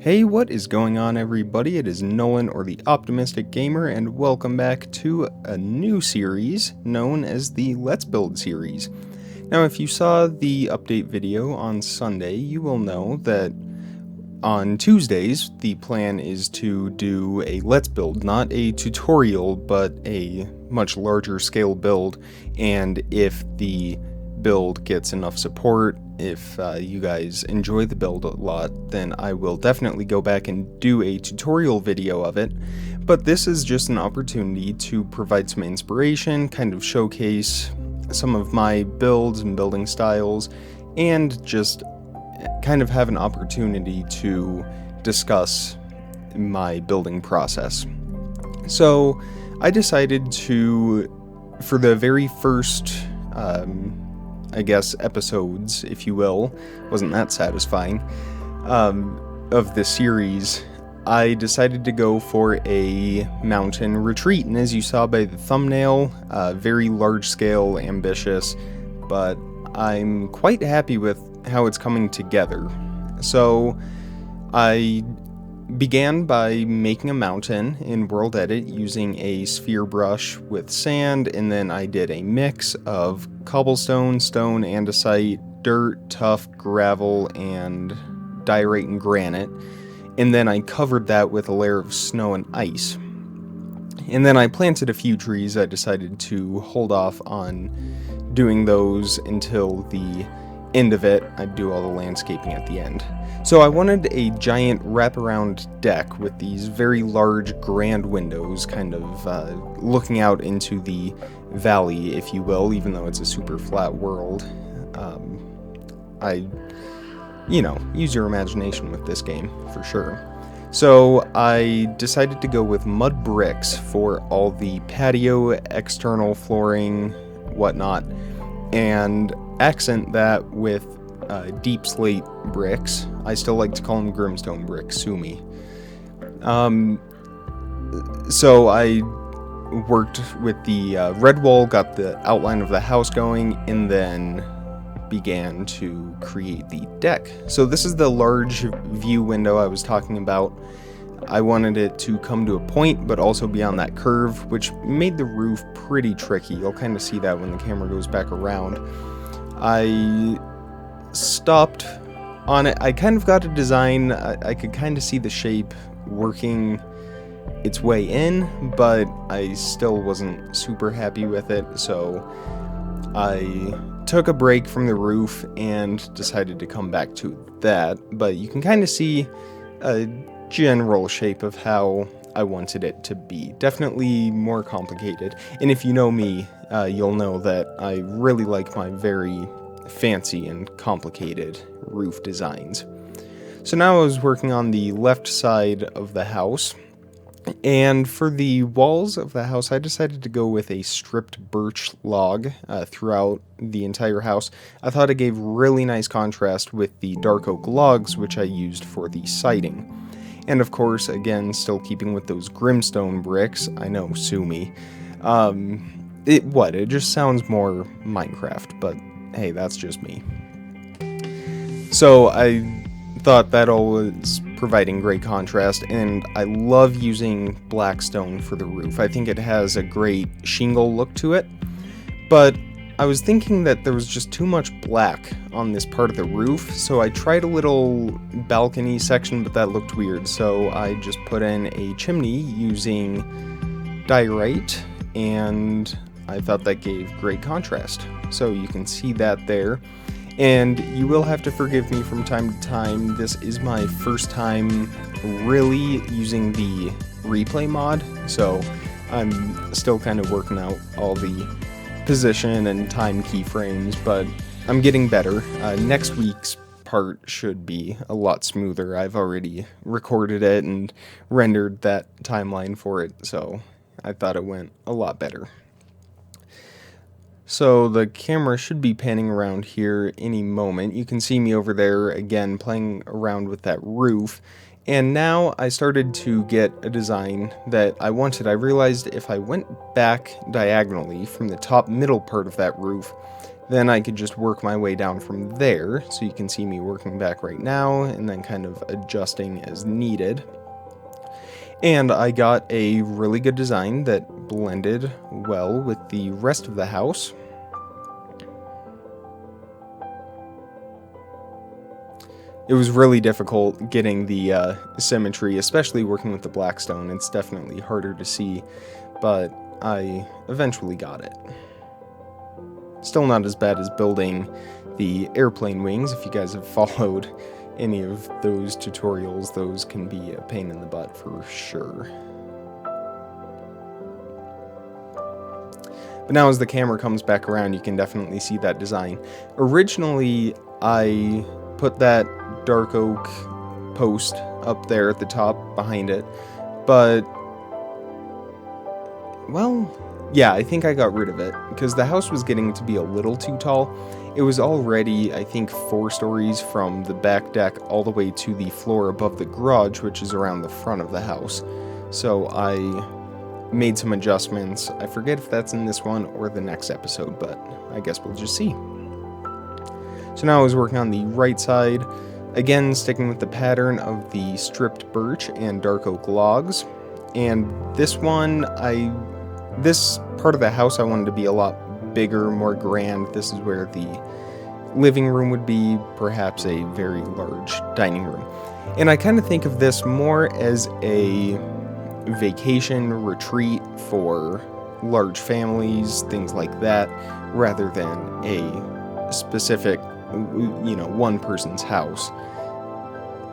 Hey, what is going on, everybody? It is Nolan, or the Optimistic Gamer, and welcome back to a new series known as the Let's Build series. Now, if you saw the update video on Sunday, you will know that on Tuesdays, the plan is to do a Let's Build, not a tutorial, but a much larger scale build, and if the build gets enough support, if you guys enjoy the build a lot, then I will definitely go back and do a tutorial video of it. But this is just an opportunity to provide some inspiration, kind of showcase some of my builds and building styles, and just kind of have an opportunity to discuss my building process. So I decided to, for the very first episodes, if you will, wasn't that satisfying, of this series, I decided to go for a mountain retreat, and as you saw by the thumbnail, very large scale, ambitious, but I'm quite happy with how it's coming together. So I began by making a mountain in World Edit using a sphere brush with sand, and then I did a mix of cobblestone, stone, andesite, dirt, tuff, gravel, and diorite and granite, and then I covered that with a layer of snow and ice. And then I planted a few trees. I decided to hold off on doing those until the end of it. I'd do all the landscaping at the end. So I wanted a giant wraparound deck with these very large grand windows kind of looking out into the valley, if you will, even though it's a super flat world. Use your imagination with this game, for sure. So I decided to go with mud bricks for all the patio, external flooring, whatnot, and accent that with deep slate bricks. I still like to call them Grimstone bricks, sue me. So I worked with the red wall, got the outline of the house going, and then began to create the deck. So this is the large view window I was talking about. I wanted it to come to a point, but also be on that curve, which made the roof pretty tricky. You'll kind of see that when the camera goes back around. I stopped on it. I kind of got a design. I could kind of see the shape working its way in, but I still wasn't super happy with it, so I took a break from the roof and decided to come back to that. But you can kind of see a general shape of how I wanted it to be. Definitely more complicated. And if you know me, you'll know that I really like my very fancy and complicated roof designs. So now I was working on the left side of the house, and for the walls of the house I decided to go with a stripped birch log throughout the entire house. I thought it gave really nice contrast with the dark oak logs which I used for the siding. And of course, again, still keeping with those Grimstone bricks, I know, sue me. It just sounds more Minecraft, but hey, that's just me. So I thought that all was providing great contrast, and I love using black stone for the roof. I think it has a great shingle look to it, but I was thinking that there was just too much black on this part of the roof, so I tried a little balcony section, but that looked weird, so I just put in a chimney using diorite, and I thought that gave great contrast. So you can see that there. And you will have to forgive me from time to time. This is my first time really using the replay mod, so I'm still kind of working out all the position and time keyframes, but I'm getting better. Next week's part should be a lot smoother. I've already recorded it and rendered that timeline for it, so I thought it went a lot better. So the camera should be panning around here any moment. You can see me over there again playing around with that roof. And now I started to get a design that I wanted. I realized if I went back diagonally from the top middle part of that roof Then I could just work my way down from there, so you can see me working back right now, and then kind of adjusting as needed. And I got a really good design that blended well with the rest of the house. It was really difficult getting the symmetry, especially working with the black stone. It's definitely harder to see, but I eventually got it. Still not as bad as building the airplane wings. If you guys have followed any of those tutorials, those can be a pain in the butt for sure. But now as the camera comes back around, you can definitely see that design. Originally, I put that dark oak post up there at the top behind it, but, well, yeah, I think I got rid of it because the house was getting to be a little too tall. It was already, I think, 4 stories from the back deck all the way to the floor above the garage, which is around the front of the house. So I made some adjustments. I forget if that's in this one or the next episode, but I guess we'll just see. So now I was working on the right side, again sticking with the pattern of the stripped birch and dark oak logs. And this one, this part of the house I wanted to be a lot bigger, more grand. This is where the living room would be, perhaps a very large dining room. And I kind of think of this more as a vacation retreat for large families, things like that, rather than a specific, one person's house.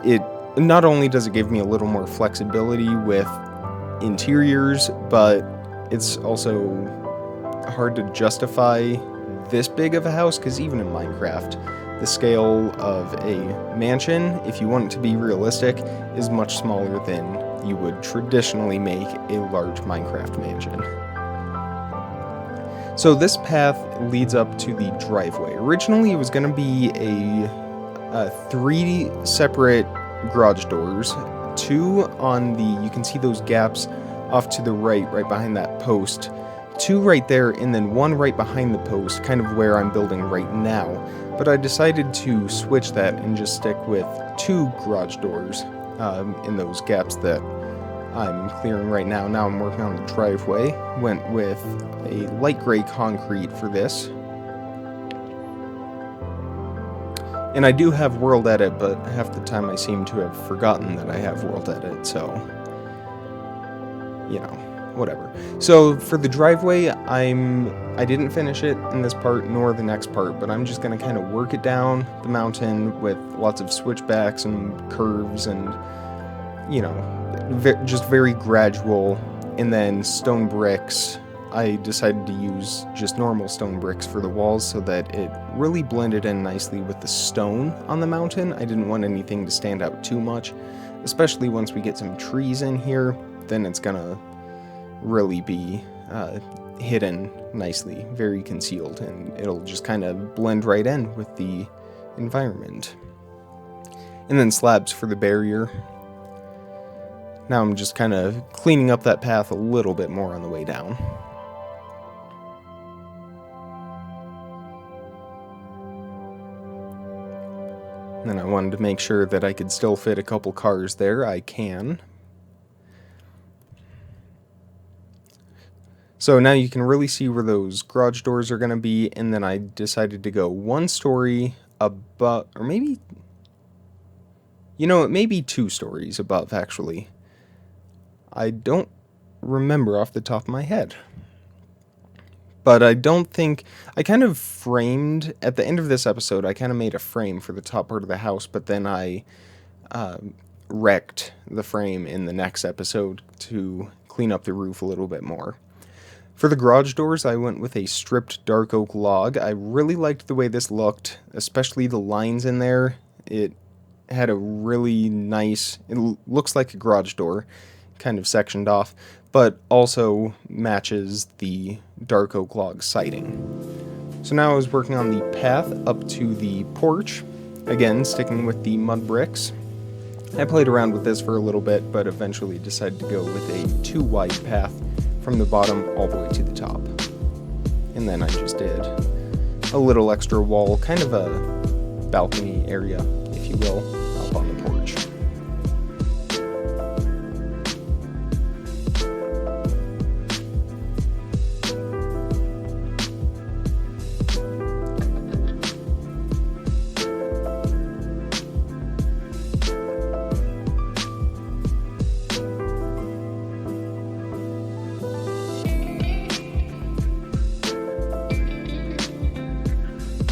It not only does it give me a little more flexibility with interiors, but it's also hard to justify this big of a house, because even in Minecraft, the scale of a mansion, if you want it to be realistic, is much smaller than you would traditionally make a large Minecraft mansion. So this path leads up to the driveway. Originally it was going to be a 3 separate garage doors, 2 on the, you can see those gaps off to the right behind that post, 2 right there, and then 1 right behind the post, kind of where I'm building right now. But I decided to switch that and just stick with 2 garage doors in those gaps that I'm clearing right now. Now I'm working on the driveway. Went with a light gray concrete for this. And I do have World Edit, but half the time I seem to have forgotten that I have World Edit, so, whatever. So for the driveway, I didn't finish it in this part nor the next part, but I'm just going to kind of work it down the mountain with lots of switchbacks and curves and, just very gradual. And then stone bricks, I decided to use just normal stone bricks for the walls so that it really blended in nicely with the stone on the mountain. I didn't want anything to stand out too much, especially once we get some trees in here, then it's gonna really be hidden nicely, very concealed, and it'll just kind of blend right in with the environment. And then slabs for the barrier. Now I'm just kind of cleaning up that path a little bit more on the way down. And then I wanted to make sure that I could still fit a couple cars there. I can. So now you can really see where those garage doors are going to be, and then I decided to go 1 story above, or maybe, it may be 2 stories above, actually. I don't remember off the top of my head. But I don't think, I kind of framed, at the end of this episode, I kind of made a frame for the top part of the house, but then I wrecked the frame in the next episode to clean up the roof a little bit more. For the garage doors, I went with a stripped dark oak log. I really liked the way this looked, especially the lines in there. It had a really nice, it looks like a garage door, kind of sectioned off, but also matches the dark oak log siding. So now I was working on the path up to the porch, again sticking with the mud bricks. I played around with this for a little bit, but eventually decided to go with a 2 wide path from the bottom all the way to the top. And then I just did a little extra wall, kind of a balcony area, if you will, up on the porch.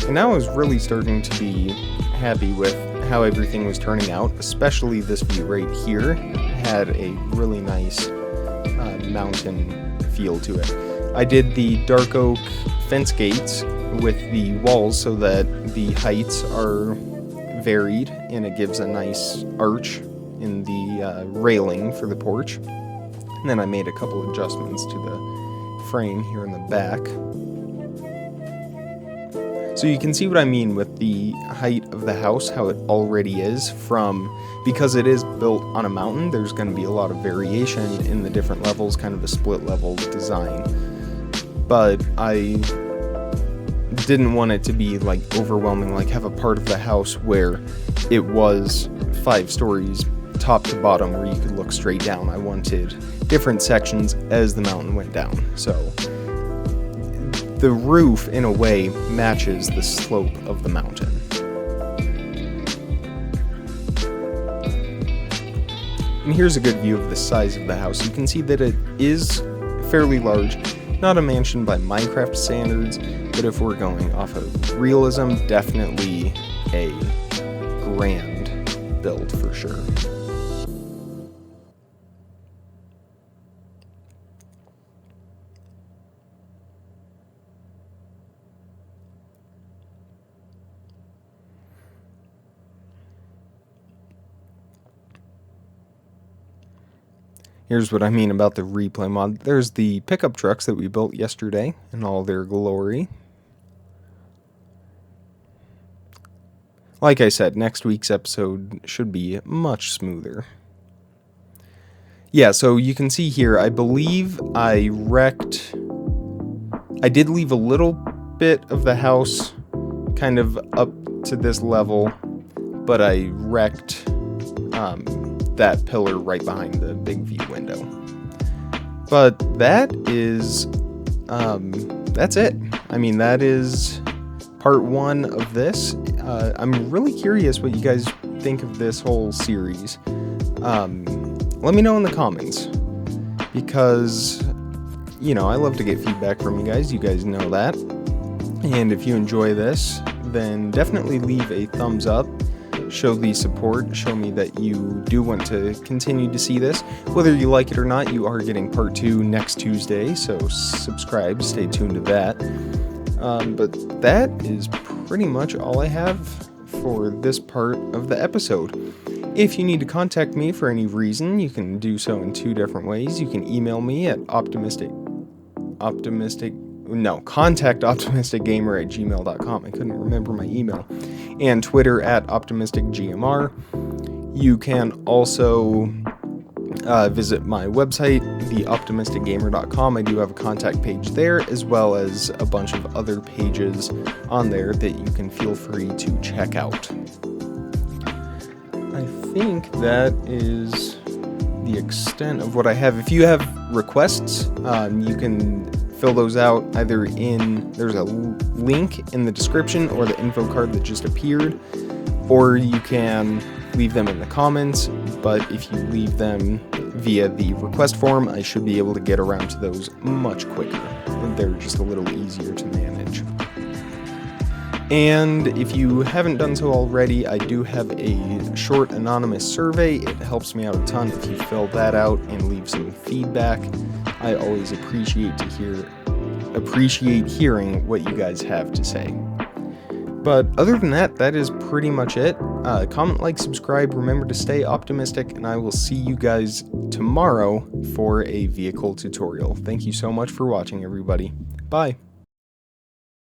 And I was really starting to be happy with how everything was turning out, especially this view right here. Had a really nice mountain feel to it. I did the dark oak fence gates with the walls so that the heights are varied and it gives a nice arch in the railing for the porch. And then I made a couple adjustments to the frame here in the back. So you can see what I mean with the height of the house, how it already is because it is built on a mountain, there's going to be a lot of variation in the different levels, kind of a split level design. But I didn't want it to be like overwhelming, like have a part of the house where it was 5 stories top to bottom where you could look straight down. I wanted different sections as the mountain went down. So the roof, in a way, matches the slope of the mountain. And here's a good view of the size of the house. You can see that it is fairly large. Not a mansion by Minecraft standards, but if we're going off of realism, definitely a grand build for sure. Here's what I mean about the replay mod. There's the pickup trucks that we built yesterday in all their glory. Like I said, next week's episode should be much smoother. Yeah, so you can see here, I believe I did leave a little bit of the house kind of up to this level, but I wrecked that pillar right behind the big view window. But that is that's it. I mean, that is part 1 of this. I'm really curious what you guys think of this whole series. Let me know in the comments, because I love to get feedback from you guys. You guys know that. And if you enjoy this, then definitely leave a thumbs up. Show the support, show me that you do want to continue to see this. Whether you like it or not, you are getting part 2 next Tuesday, so subscribe, stay tuned to that. But that is pretty much all I have for this part of the episode. If you need to contact me for any reason, you can do so in 2 different ways. You can email me at contactoptimisticgamer@gmail.com. I couldn't remember my email. And Twitter at optimisticgmr. You can also visit my website, theoptimisticgamer.com. I do have a contact page there, as well as a bunch of other pages on there that you can feel free to check out. I think that is the extent of what I have. If you have requests, you can fill those out either there's a link in the description or the info card that just appeared, or you can leave them in the comments. But if you leave them via the request form, I should be able to get around to those much quicker. They're just a little easier to manage. And if you haven't done so already, I do have a short anonymous survey. It helps me out a ton if you fill that out and leave some feedback. I always appreciate hearing what you guys have to say. But other than that, that is pretty much it. Comment, like, subscribe. Remember to stay optimistic, and I will see you guys tomorrow for a vehicle tutorial. Thank you so much for watching, everybody. Bye.